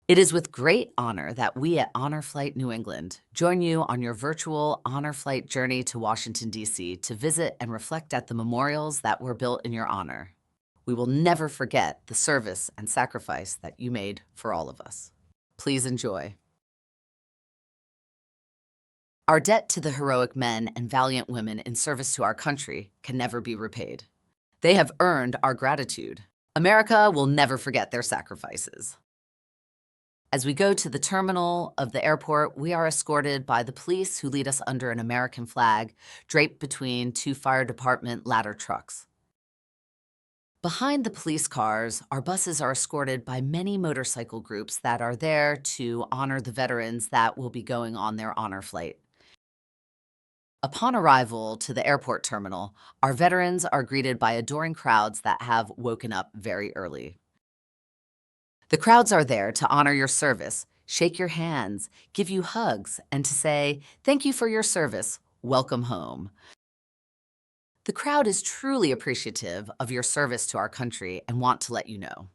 It is with great honor that we at Honor Flight New England join you on your virtual Honor Flight journey to Washington, D.C. to visit and reflect at the memorials that were built in your honor. We will never forget the service and sacrifice that you made for all of us. Please enjoy. Our debt to the heroic men and valiant women in service to our country can never be repaid. They have earned our gratitude. America will never forget their sacrifices. As we go to the terminal of the airport, we are escorted by the police who lead us under an American flag draped between two fire department ladder trucks. Behind the police cars, our buses are escorted by many motorcycle groups that are there to honor the veterans that will be going on their honor flight. Upon arrival to the airport terminal, our veterans are greeted by adoring crowds that have woken up very early. The crowds are there to honor your service, shake your hands, give you hugs, and to say, "Thank you for your service. Welcome home." The crowd is truly appreciative of your service to our country and want to let you know.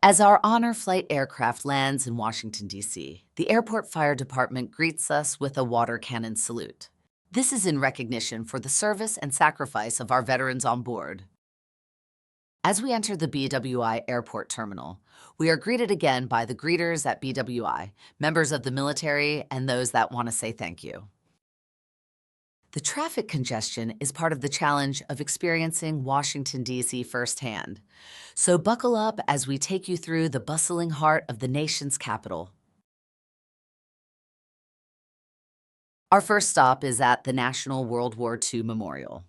As our Honor Flight aircraft lands in Washington, D.C., the airport fire department greets us with a water cannon salute. This is in recognition for the service and sacrifice of our veterans on board. As we enter the BWI airport terminal, we are greeted again by the greeters at BWI, members of the military, and those that want to say thank you. The traffic congestion is part of the challenge of experiencing Washington, D.C. firsthand. So buckle up as we take you through the bustling heart of the nation's capital. Our first stop is at the National World War II Memorial.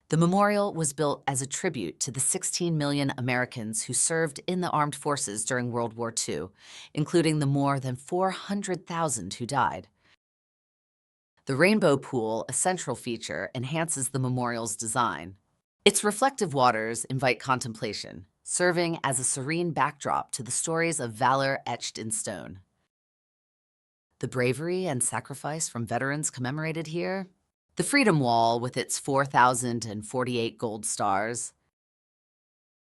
The memorial was built as a tribute to the 16 million Americans who served in the armed forces during World War II, including the more than 400,000 who died. The rainbow pool, a central feature, enhances the memorial's design. Its reflective waters invite contemplation, serving as a serene backdrop to the stories of valor etched in stone. The bravery and sacrifice from veterans commemorated here, the Freedom Wall with its 4,048 gold stars,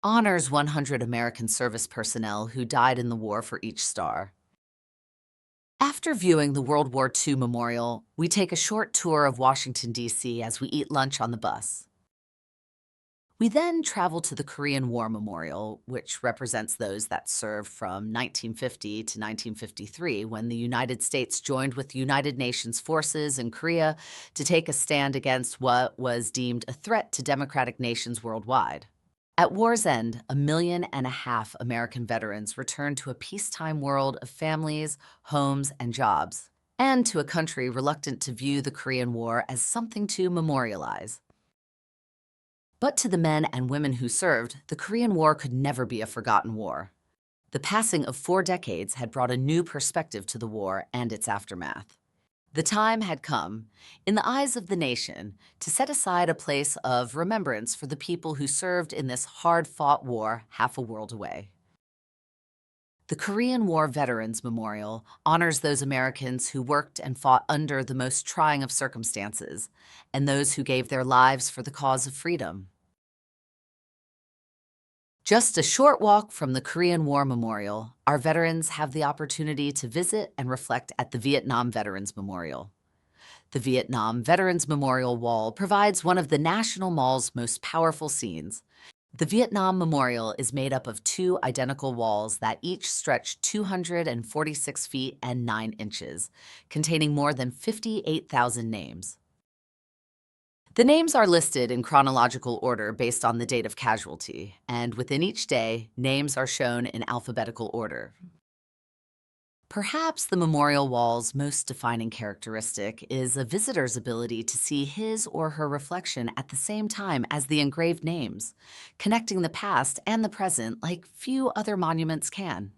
honors 100 American service personnel who died in the war for each star. After viewing the World War II Memorial, we take a short tour of Washington, D.C. as we eat lunch on the bus. We then travel to the Korean War Memorial, which represents those that served from 1950 to 1953 when the United States joined with the United Nations forces in Korea to take a stand against what was deemed a threat to democratic nations worldwide. At war's end, 1.5 million American veterans returned to a peacetime world of families, homes, and jobs, and to a country reluctant to view the Korean War as something to memorialize. But to the men and women who served, the Korean War could never be a forgotten war. The passing of 4 decades had brought a new perspective to the war and its aftermath. The time had come, in the eyes of the nation, to set aside a place of remembrance for the people who served in this hard-fought war half a world away. The Korean War Veterans Memorial honors those Americans who worked and fought under the most trying of circumstances, and those who gave their lives for the cause of freedom. Just a short walk from the Korean War Memorial, our veterans have the opportunity to visit and reflect at the Vietnam Veterans Memorial. The Vietnam Veterans Memorial Wall provides one of the National Mall's most powerful scenes. The Vietnam Memorial is made up of 2 identical walls that each stretch 246 feet and 9 inches, containing more than 58,000 names. The names are listed in chronological order based on the date of casualty, and within each day, names are shown in alphabetical order. Perhaps the memorial wall's most defining characteristic is a visitor's ability to see his or her reflection at the same time as the engraved names, connecting the past and the present like few other monuments can.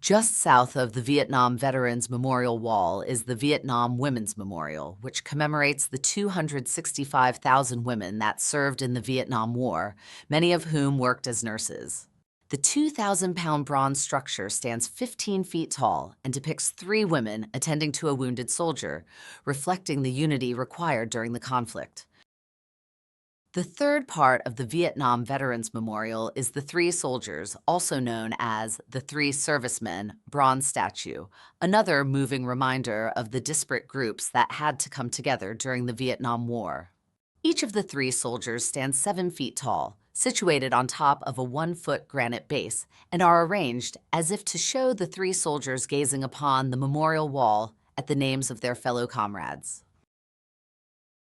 Just south of the Vietnam Veterans Memorial Wall is the Vietnam Women's Memorial, which commemorates the 265,000 women that served in the Vietnam War, many of whom worked as nurses. The 2,000-pound bronze structure stands 15 feet tall and depicts 3 women attending to a wounded soldier, reflecting the unity required during the conflict. The third part of the Vietnam Veterans Memorial is the Three Soldiers, also known as the Three Servicemen, bronze statue, another moving reminder of the disparate groups that had to come together during the Vietnam War. Each of the three soldiers stands 7 feet tall, situated on top of a 1-foot granite base, and are arranged as if to show the three soldiers gazing upon the memorial wall at the names of their fellow comrades.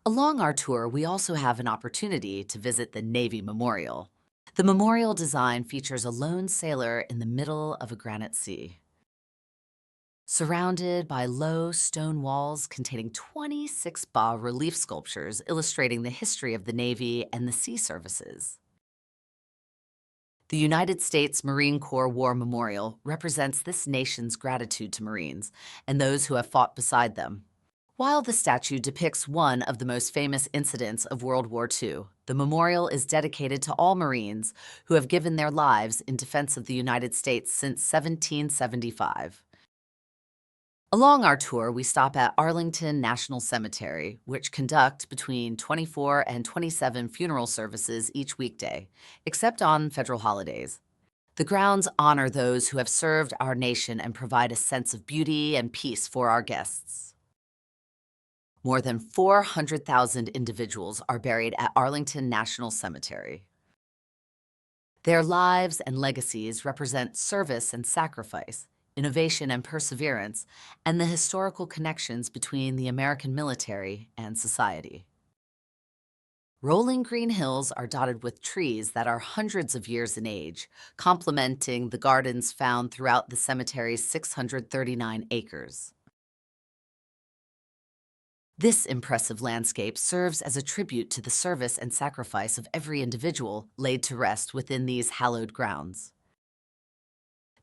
Along our tour, we also have an opportunity to visit the Navy Memorial. The memorial design features a lone sailor in the middle of a granite sea, surrounded by low stone walls containing 26 bas-relief sculptures illustrating the history of the Navy and the sea services. The United States Marine Corps War Memorial represents this nation's gratitude to Marines and those who have fought beside them. While the statue depicts one of the most famous incidents of World War II, the memorial is dedicated to all Marines who have given their lives in defense of the United States since 1775. Along our tour, we stop at Arlington National Cemetery, which conduct between 24 and 27 funeral services each weekday, except on federal holidays. The grounds honor those who have served our nation and provide a sense of beauty and peace for our guests. More than 400,000 individuals are buried at Arlington National Cemetery. Their lives and legacies represent service and sacrifice, innovation and perseverance, and the historical connections between the American military and society. Rolling green hills are dotted with trees that are hundreds of years in age, complementing the gardens found throughout the cemetery's 639 acres. This impressive landscape serves as a tribute to the service and sacrifice of every individual laid to rest within these hallowed grounds.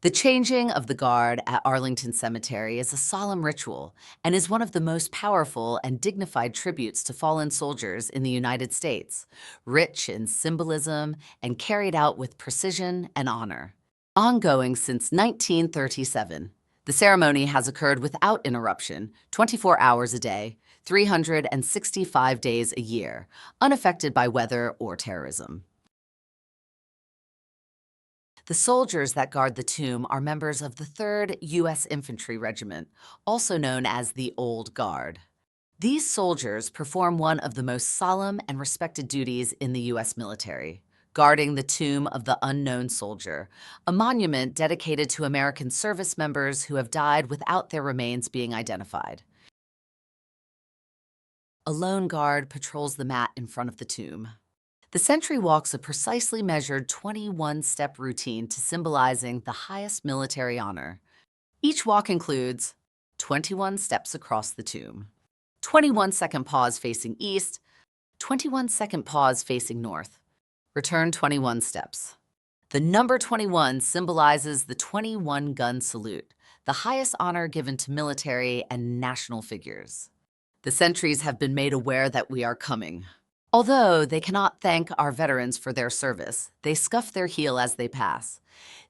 The changing of the guard at Arlington Cemetery is a solemn ritual and is one of the most powerful and dignified tributes to fallen soldiers in the United States, rich in symbolism and carried out with precision and honor. Ongoing since 1937, the ceremony has occurred without interruption, 24 hours a day, 365 days a year, unaffected by weather or terrorism. The soldiers that guard the tomb are members of the 3rd U.S. Infantry Regiment, also known as the Old Guard. These soldiers perform one of the most solemn and respected duties in the U.S. military, guarding the tomb of the unknown soldier, a monument dedicated to American service members who have died without their remains being identified. A lone guard patrols the mat in front of the tomb. The sentry walks a precisely measured 21-step routine to symbolizing the highest military honor. Each walk includes 21 steps across the tomb, 21-second pause facing east, 21-second pause facing north, return 21 steps. The number 21 symbolizes the 21-gun salute, the highest honor given to military and national figures. The sentries have been made aware that we are coming. Although they cannot thank our veterans for their service, they scuff their heel as they pass.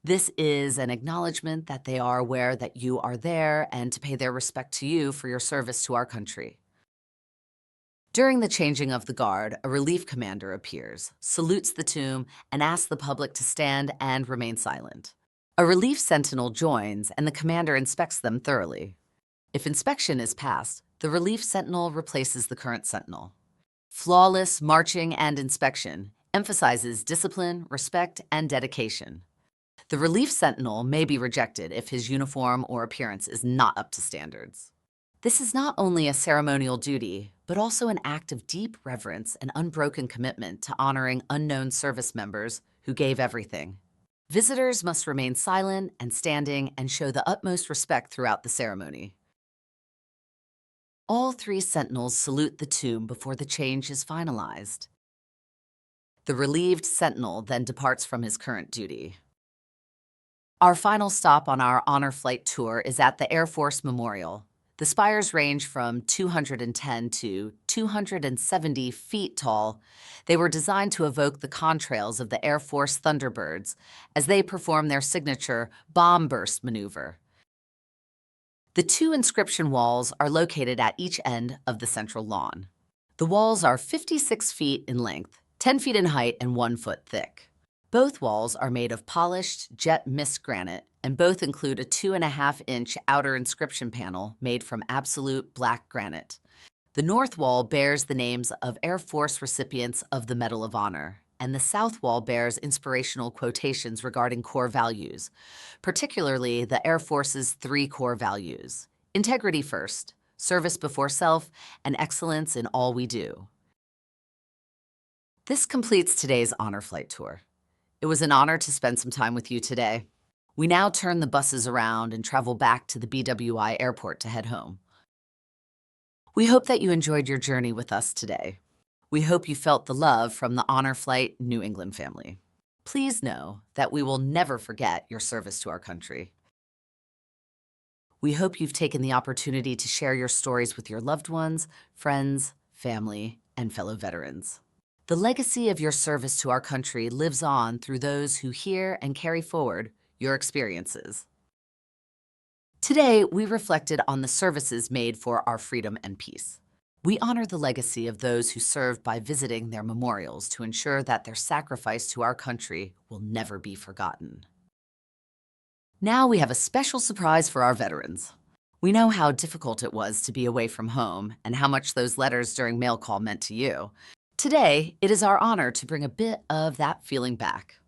This is an acknowledgement that they are aware that you are there and to pay their respect to you for your service to our country. During the changing of the guard, a relief commander appears, salutes the tomb, and asks the public to stand and remain silent. A relief sentinel joins, and the commander inspects them thoroughly. If inspection is passed, the relief sentinel replaces the current sentinel. Flawless marching and inspection emphasizes discipline, respect, and dedication. The relief sentinel may be rejected if his uniform or appearance is not up to standards. This is not only a ceremonial duty, but also an act of deep reverence and unbroken commitment to honoring unknown service members who gave everything. Visitors must remain silent and standing and show the utmost respect throughout the ceremony. All 3 sentinels salute the tomb before the change is finalized. The relieved sentinel then departs from his current duty. Our final stop on our honor flight tour is at the Air Force Memorial. The spires range from 210 to 270 feet tall. They were designed to evoke the contrails of the Air Force Thunderbirds as they perform their signature bomb burst maneuver. The 2 inscription walls are located at each end of the central lawn. The walls are 56 feet in length, 10 feet in height and 1 foot thick. Both walls are made of polished jet mist granite, and both include a 2.5-inch outer inscription panel made from absolute black granite. The north wall bears the names of Air Force recipients of the Medal of Honor, and the south wall bears inspirational quotations regarding core values, particularly the Air Force's 3 core values: integrity first, service before self, and excellence in all we do. This completes today's honor flight tour. It was an honor to spend some time with you today. We now turn the buses around and travel back to the BWI airport to head home. We hope that you enjoyed your journey with us today. We hope you felt the love from the Honor Flight New England family. Please know that we will never forget your service to our country. We hope you've taken the opportunity to share your stories with your loved ones, friends, family, and fellow veterans. The legacy of your service to our country lives on through those who hear and carry forward your experiences. Today, we reflected on the services made for our freedom and peace. We honor the legacy of those who served by visiting their memorials to ensure that their sacrifice to our country will never be forgotten. Now we have a special surprise for our veterans. We know how difficult it was to be away from home and how much those letters during mail call meant to you. Today, it is our honor to bring a bit of that feeling back.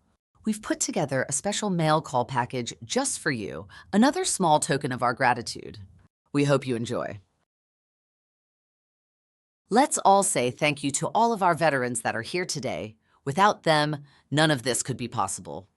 We've put together a special mail call package just for you, another small token of our gratitude. We hope you enjoy. Let's all say thank you to all of our veterans that are here today. Without them, none of this could be possible.